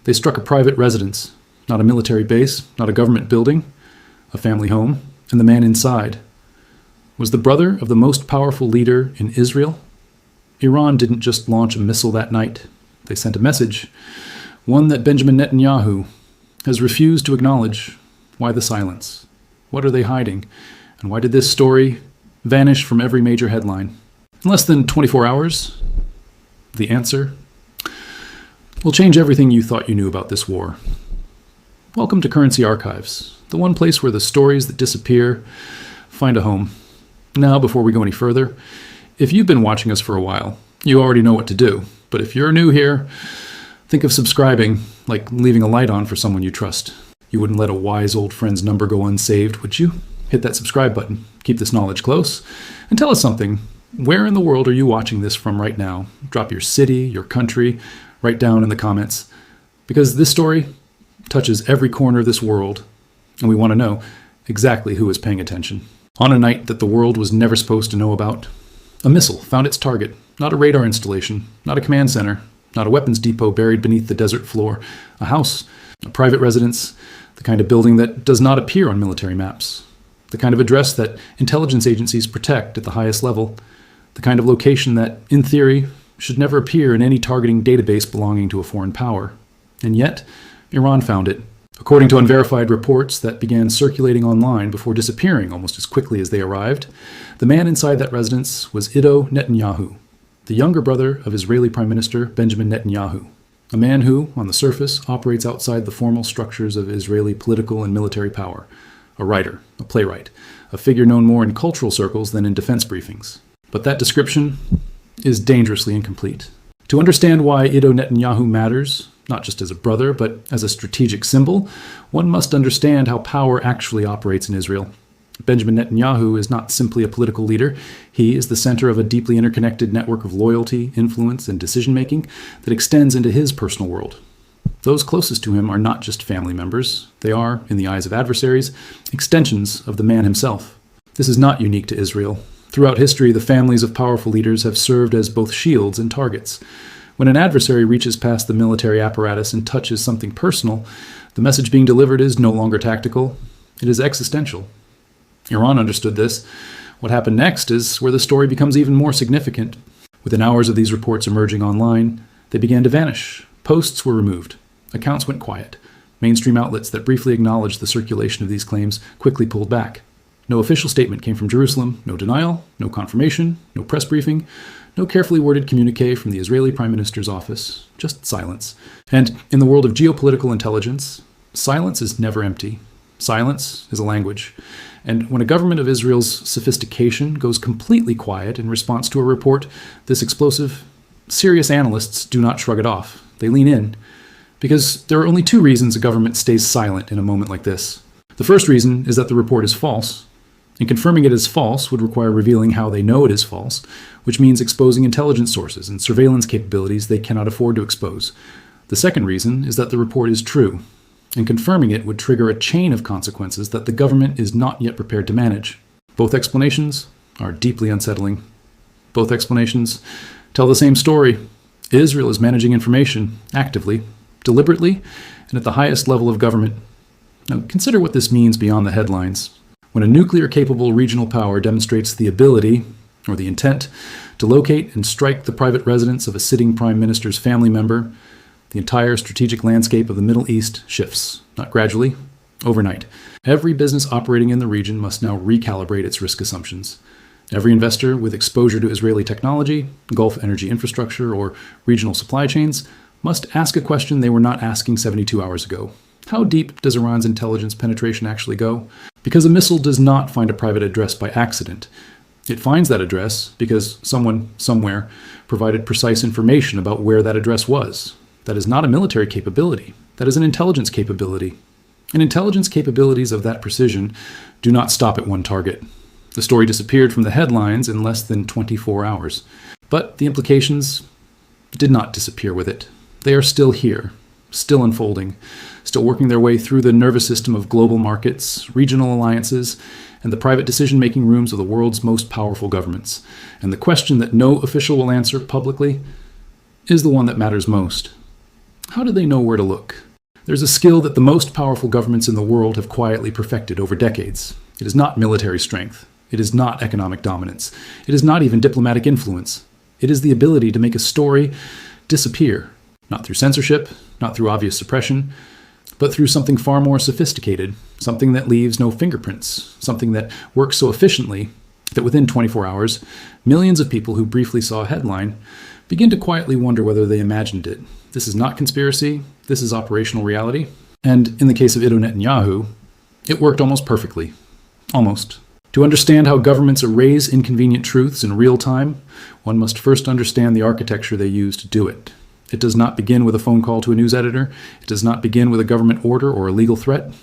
They struck a private residence, not a military base, not a government building, a family home, and the man inside was the brother of the most powerful leader in Israel. Iran didn't just launch a missile that night. They sent a message, one that Benjamin Netanyahu has refused to acknowledge. Why the silence? What are they hiding? And why did this story vanish from every major headline? In less than 24 hours, the answer will change everything you thought you knew about this war. Welcome to Currency Archives, the one place where the stories that disappear find a home. Now, before we go any further, if you've been watching us for a while, you already know what to do. But if you're new here, think of subscribing, like leaving a light on for someone you trust. You wouldn't let a wise old friend's number go unsaved, would you? Hit that subscribe button, keep this knowledge close, and tell us something. Where in the world are you watching this from right now? Drop your city, your country, right down in the comments. Because this story touches every corner of this world, and we want to know exactly who is paying attention. On a night that the world was never supposed to know about, a missile found its target, not a radar installation, not a command center, not a weapons depot buried beneath the desert floor, a house, a private residence, the kind of building that does not appear on military maps, the kind of address that intelligence agencies protect at the highest level, the kind of location that, in theory, should never appear in any targeting database belonging to a foreign power. And yet, Iran found it. According to unverified reports that began circulating online before disappearing almost as quickly as they arrived, the man inside that residence was Iddo Netanyahu, the younger brother of Israeli Prime Minister Benjamin Netanyahu, a man who, on the surface, operates outside the formal structures of Israeli political and military power, a writer, a playwright, a figure known more in cultural circles than in defense briefings. But that description is dangerously incomplete. To understand why Iddo Netanyahu matters, not just as a brother, but as a strategic symbol, one must understand how power actually operates in Israel. Benjamin Netanyahu is not simply a political leader. He is the center of a deeply interconnected network of loyalty, influence, and decision-making that extends into his personal world. Those closest to him are not just family members. They are, in the eyes of adversaries, extensions of the man himself. This is not unique to Israel. Throughout history, the families of powerful leaders have served as both shields and targets. When an adversary reaches past the military apparatus and touches something personal, the message being delivered is no longer tactical. It is existential. Iran understood this. What happened next is where the story becomes even more significant. Within hours of these reports emerging online, they began to vanish. Posts were removed. Accounts went quiet. Mainstream outlets that briefly acknowledged the circulation of these claims quickly pulled back. No official statement came from Jerusalem, no denial, no confirmation, no press briefing, no carefully worded communique from the Israeli Prime Minister's office, just silence. And in the world of geopolitical intelligence, silence is never empty. Silence is a language. And when a government of Israel's sophistication goes completely quiet in response to a report this explosive, serious analysts do not shrug it off. They lean in. Because there are only two reasons a government stays silent in a moment like this. The first reason is that the report is false. And confirming it as false would require revealing how they know it is false, which means exposing intelligence sources and surveillance capabilities they cannot afford to expose. The second reason is that the report is true, and confirming it would trigger a chain of consequences that the government is not yet prepared to manage. Both explanations are deeply unsettling. Both explanations tell the same story. Israel is managing information actively, deliberately, and at the highest level of government. Now, consider what this means beyond the headlines. When a nuclear-capable regional power demonstrates the ability, or the intent, to locate and strike the private residence of a sitting prime minister's family member, the entire strategic landscape of the Middle East shifts, not gradually, overnight. Every business operating in the region must now recalibrate its risk assumptions. Every investor with exposure to Israeli technology, Gulf energy infrastructure, or regional supply chains must ask a question they were not asking 72 hours ago. How deep does Iran's intelligence penetration actually go? Because a missile does not find a private address by accident. It finds that address because someone, somewhere, provided precise information about where that address was. That is not a military capability. That is an intelligence capability. And intelligence capabilities of that precision do not stop at one target. The story disappeared from the headlines in less than 24 hours. But the implications did not disappear with it. They are still here, still unfolding, still working their way through the nervous system of global markets, regional alliances, and the private decision-making rooms of the world's most powerful governments. And the question that no official will answer publicly is the one that matters most. How do they know where to look? There's a skill that the most powerful governments in the world have quietly perfected over decades. It is not military strength. It is not economic dominance. It is not even diplomatic influence. It is the ability to make a story disappear, not through censorship, not through obvious suppression, but through something far more sophisticated, something that leaves no fingerprints, something that works so efficiently that within 24 hours, millions of people who briefly saw a headline begin to quietly wonder whether they imagined it. This is not conspiracy, this is operational reality. And in the case of Iddo Netanyahu, it worked almost perfectly. Almost. To understand how governments erase inconvenient truths in real time, one must first understand the architecture they use to do it. It does not begin with a phone call to a news editor. It does not begin with a government order or a legal threat.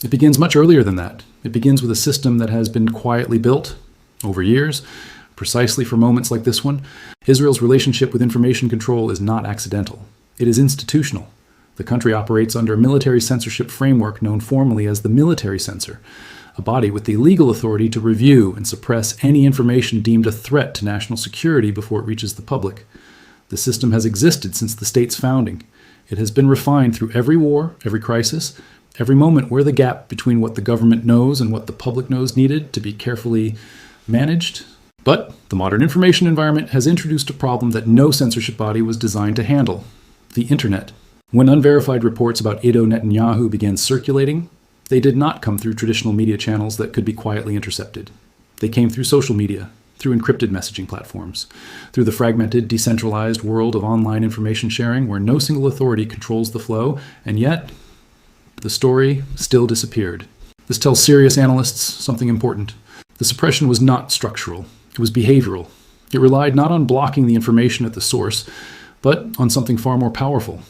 It begins much earlier than that. It begins with a system that has been quietly built over years, precisely for moments like this one. Israel's relationship with information control is not accidental. It is institutional. The country operates under a military censorship framework known formally as the military censor, a body with the legal authority to review and suppress any information deemed a threat to national security before it reaches the public. The system has existed since the state's founding. It has been refined through every war, every crisis, every moment where the gap between what the government knows and what the public knows needed to be carefully managed. But the modern information environment has introduced a problem that no censorship body was designed to handle: the internet. When unverified reports about Iddo Netanyahu began circulating, they did not come through traditional media channels that could be quietly intercepted. They came through social media, through encrypted messaging platforms, through the fragmented, decentralized world of online information sharing where no single authority controls the flow, and yet the story still disappeared. This tells serious analysts something important. The suppression was not structural. It was behavioral. It relied not on blocking the information at the source, but on something far more powerful.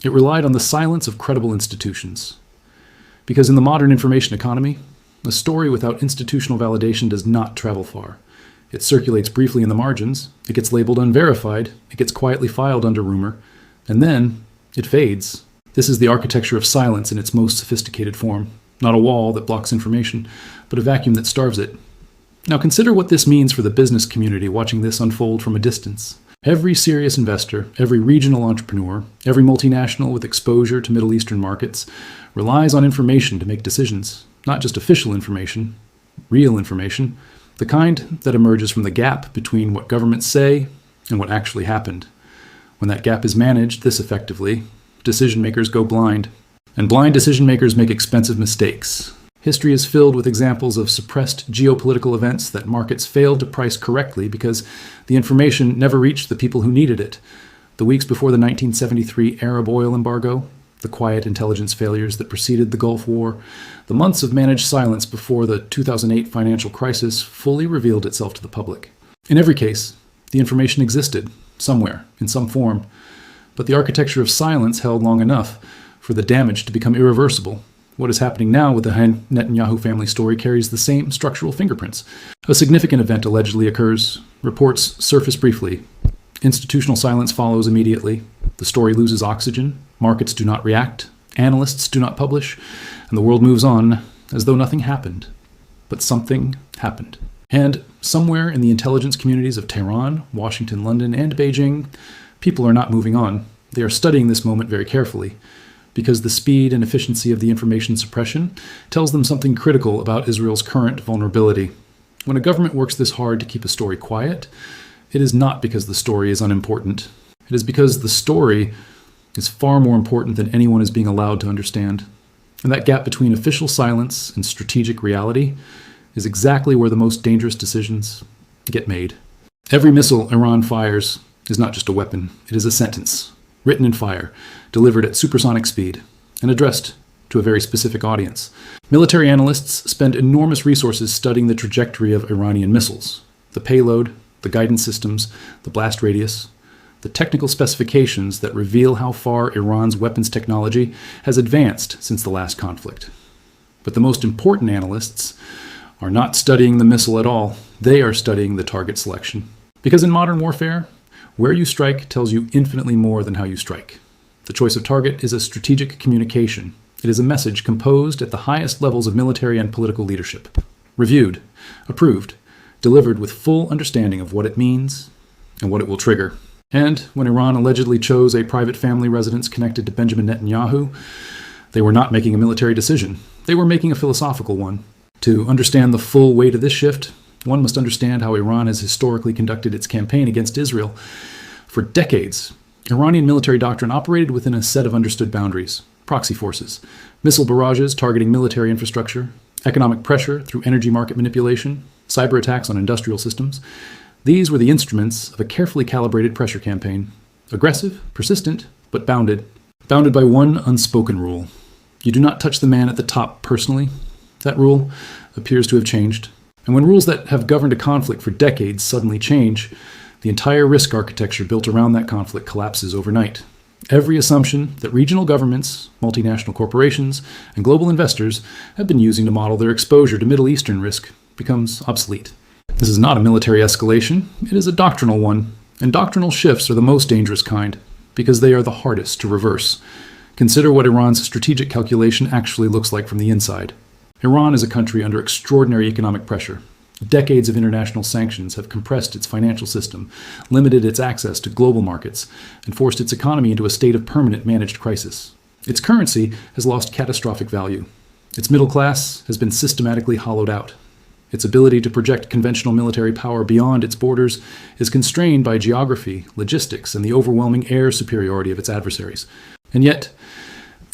It relied on the silence of credible institutions. Because in the modern information economy, a story without institutional validation does not travel far. It circulates briefly in the margins, it gets labeled unverified, it gets quietly filed under rumor, and then it fades. This is the architecture of silence in its most sophisticated form. Not a wall that blocks information, but a vacuum that starves it. Now consider what this means for the business community watching this unfold from a distance. Every serious investor, every regional entrepreneur, every multinational with exposure to Middle Eastern markets relies on information to make decisions. Not just official information, real information, the kind that emerges from the gap between what governments say and what actually happened. When that gap is managed this effectively, decision makers go blind. And blind decision makers make expensive mistakes. History is filled with examples of suppressed geopolitical events that markets failed to price correctly because the information never reached the people who needed it. The weeks before the 1973 Arab oil embargo, the quiet intelligence failures that preceded the Gulf War, the months of managed silence before the 2008 financial crisis fully revealed itself to the public. In every case, the information existed, somewhere, in some form, but the architecture of silence held long enough for the damage to become irreversible. What is happening now with the Netanyahu family story carries the same structural fingerprints. A significant event allegedly occurs. Reports surface briefly. Institutional silence follows immediately. The story loses oxygen. Markets do not react. Analysts do not publish. And the world moves on as though nothing happened. But something happened. And somewhere in the intelligence communities of Tehran, Washington, London, and Beijing, people are not moving on. They are studying this moment very carefully, because the speed and efficiency of the information suppression tells them something critical about Israel's current vulnerability. When a government works this hard to keep a story quiet, it is not because the story is unimportant. It is because the story is far more important than anyone is being allowed to understand. And that gap between official silence and strategic reality is exactly where the most dangerous decisions get made. Every missile Iran fires is not just a weapon, it is a sentence. Written in fire, delivered at supersonic speed, and addressed to a very specific audience. Military analysts spend enormous resources studying the trajectory of Iranian missiles, the payload, the guidance systems, the blast radius, the technical specifications that reveal how far Iran's weapons technology has advanced since the last conflict. But the most important analysts are not studying the missile at all. They are studying the target selection. Because in modern warfare, where you strike tells you infinitely more than how you strike. The choice of target is a strategic communication. It is a message composed at the highest levels of military and political leadership. Reviewed, approved, delivered with full understanding of what it means and what it will trigger. And when Iran allegedly chose a private family residence connected to Benjamin Netanyahu, they were not making a military decision. They were making a philosophical one. To understand the full weight of this shift, one must understand how Iran has historically conducted its campaign against Israel. For decades, Iranian military doctrine operated within a set of understood boundaries: proxy forces, missile barrages targeting military infrastructure, economic pressure through energy market manipulation, cyber attacks on industrial systems. These were the instruments of a carefully calibrated pressure campaign. Aggressive, persistent, but bounded. Bounded by one unspoken rule. You do not touch the man at the top personally. That rule appears to have changed. And when rules that have governed a conflict for decades suddenly change, the entire risk architecture built around that conflict collapses overnight. Every assumption that regional governments, multinational corporations, and global investors have been using to model their exposure to Middle Eastern risk becomes obsolete. This is not a military escalation, it is a doctrinal one, and doctrinal shifts are the most dangerous kind, because they are the hardest to reverse. Consider what Iran's strategic calculation actually looks like from the inside. Iran is a country under extraordinary economic pressure. Decades of international sanctions have compressed its financial system, limited its access to global markets, and forced its economy into a state of permanent managed crisis. Its currency has lost catastrophic value. Its middle class has been systematically hollowed out. Its ability to project conventional military power beyond its borders is constrained by geography, logistics, and the overwhelming air superiority of its adversaries. And yet,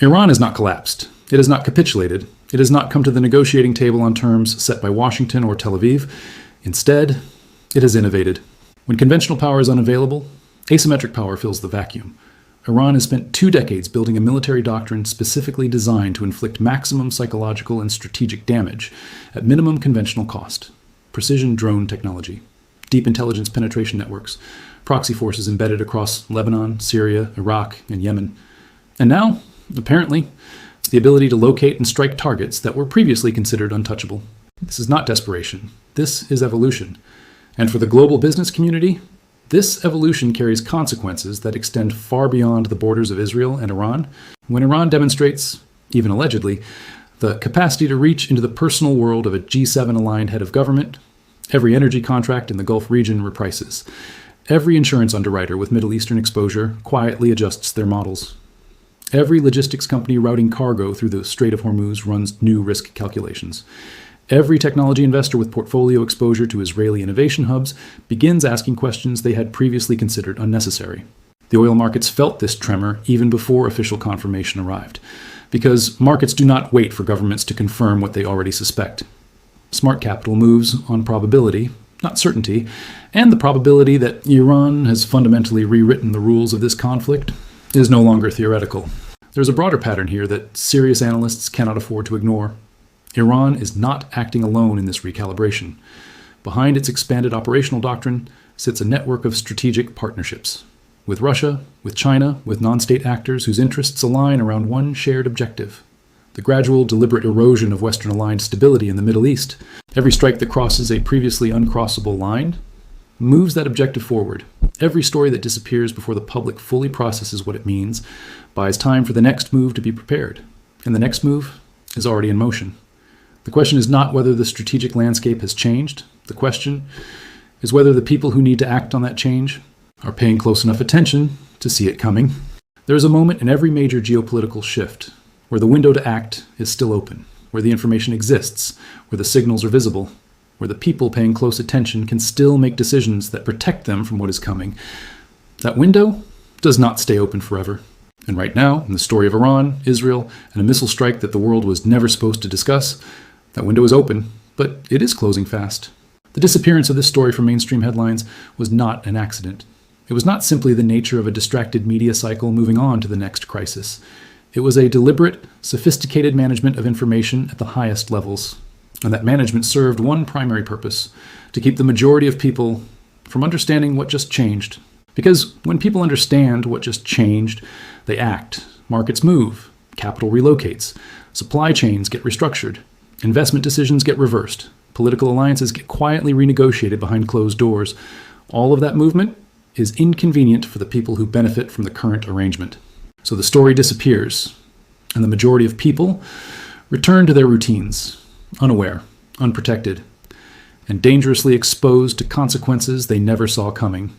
Iran has not collapsed. It has not capitulated. It has not come to the negotiating table on terms set by Washington or Tel Aviv. Instead, it has innovated. When conventional power is unavailable, asymmetric power fills the vacuum. Iran has spent 2 decades building a military doctrine specifically designed to inflict maximum psychological and strategic damage at minimum conventional cost. Precision drone technology, deep intelligence penetration networks, proxy forces embedded across Lebanon, Syria, Iraq, and Yemen. And now, apparently, the ability to locate and strike targets that were previously considered untouchable. This is not desperation. This is evolution. And for the global business community, this evolution carries consequences that extend far beyond the borders of Israel and Iran. When Iran demonstrates, even allegedly, the capacity to reach into the personal world of a G7-aligned head of government, every energy contract in the Gulf region reprices. Every insurance underwriter with Middle Eastern exposure quietly adjusts their models. Every logistics company routing cargo through the Strait of Hormuz runs new risk calculations. Every technology investor with portfolio exposure to Israeli innovation hubs begins asking questions they had previously considered unnecessary. The oil markets felt this tremor even before official confirmation arrived, because markets do not wait for governments to confirm what they already suspect. Smart capital moves on probability, not certainty, and the probability that Iran has fundamentally rewritten the rules of this conflict is no longer theoretical. There's a broader pattern here that serious analysts cannot afford to ignore. Iran is not acting alone in this recalibration. Behind its expanded operational doctrine sits a network of strategic partnerships. With Russia, with China, with non-state actors whose interests align around one shared objective: the gradual, deliberate erosion of Western-aligned stability in the Middle East. Every strike that crosses a previously uncrossable line moves that objective forward. Every story that disappears before the public fully processes what it means buys time for the next move to be prepared. And the next move is already in motion. The question is not whether the strategic landscape has changed. The question is whether the people who need to act on that change are paying close enough attention to see it coming. There is a moment in every major geopolitical shift where the window to act is still open, where the information exists, where the signals are visible, where the people paying close attention can still make decisions that protect them from what is coming. That window does not stay open forever. And right now, in the story of Iran, Israel, and a missile strike that the world was never supposed to discuss, that window is open, but it is closing fast. The disappearance of this story from mainstream headlines was not an accident. It was not simply the nature of a distracted media cycle moving on to the next crisis. It was a deliberate, sophisticated management of information at the highest levels. And that management served one primary purpose: to keep the majority of people from understanding what just changed. Because when people understand what just changed, they act. Markets move. Capital relocates. Supply chains get restructured. Investment decisions get reversed. Political alliances get quietly renegotiated behind closed doors. All of that movement is inconvenient for the people who benefit from the current arrangement. So the story disappears, and the majority of people return to their routines, unaware, unprotected, and dangerously exposed to consequences they never saw coming.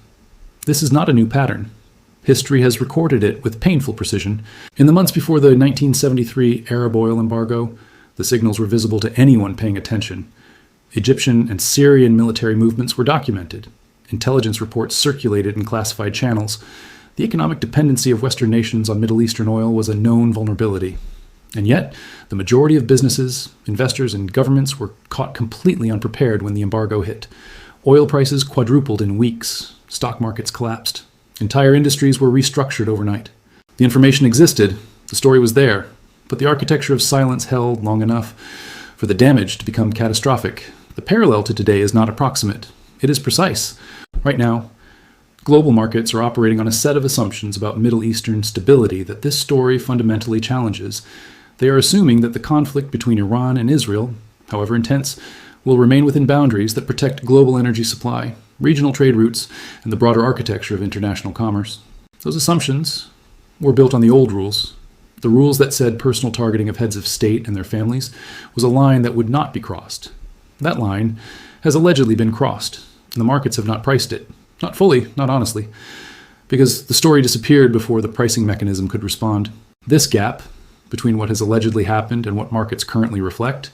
This is not a new pattern. History has recorded it with painful precision. In the months before the 1973 Arab oil embargo, the signals were visible to anyone paying attention. Egyptian and Syrian military movements were documented. Intelligence reports circulated in classified channels. The economic dependency of Western nations on Middle Eastern oil was a known vulnerability. And yet, the majority of businesses, investors, and governments were caught completely unprepared when the embargo hit. Oil prices quadrupled in weeks. Stock markets collapsed. Entire industries were restructured overnight. The information existed, the story was there, but the architecture of silence held long enough for the damage to become catastrophic. The parallel to today is not approximate, it is precise. Right now, global markets are operating on a set of assumptions about Middle Eastern stability that this story fundamentally challenges. They are assuming that the conflict between Iran and Israel, however intense, will remain within boundaries that protect global energy supply, regional trade routes, and the broader architecture of international commerce. Those assumptions were built on the old rules. The rules that said personal targeting of heads of state and their families was a line that would not be crossed. That line has allegedly been crossed, and the markets have not priced it. Not fully, not honestly, because the story disappeared before the pricing mechanism could respond. This gap between what has allegedly happened and what markets currently reflect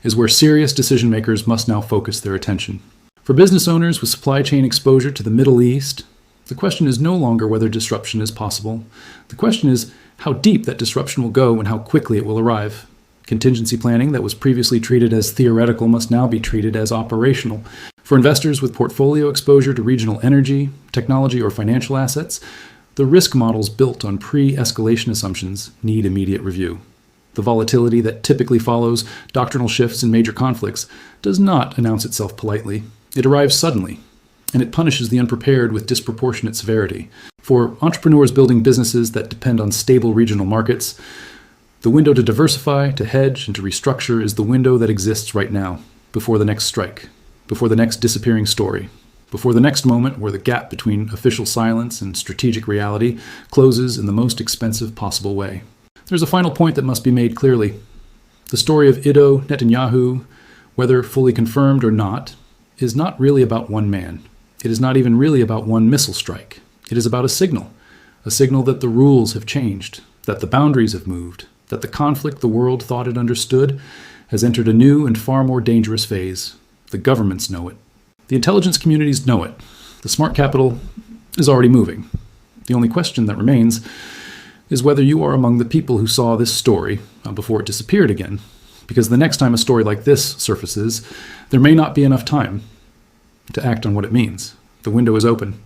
is where serious decision makers must now focus their attention. For business owners with supply chain exposure to the Middle East, the question is no longer whether disruption is possible. The question is how deep that disruption will go and how quickly it will arrive. Contingency planning that was previously treated as theoretical must now be treated as operational. For investors with portfolio exposure to regional energy, technology, or financial assets, the risk models built on pre-escalation assumptions need immediate review. The volatility that typically follows doctrinal shifts in major conflicts does not announce itself politely. It arrives suddenly, and it punishes the unprepared with disproportionate severity. For entrepreneurs building businesses that depend on stable regional markets, the window to diversify, to hedge, and to restructure is the window that exists right now, before the next strike, before the next disappearing story, before the next moment where the gap between official silence and strategic reality closes in the most expensive possible way. There's a final point that must be made clearly. The story of Iddo Netanyahu, whether fully confirmed or not, is not really about one man. It is not even really about one missile strike. It is about a signal that the rules have changed, that the boundaries have moved, that the conflict the world thought it understood has entered a new and far more dangerous phase. The governments know it. The intelligence communities know it. The smart capital is already moving. The only question that remains is whether you are among the people who saw this story before it disappeared again. Because the next time a story like this surfaces, there may not be enough time to act on what it means. The window is open.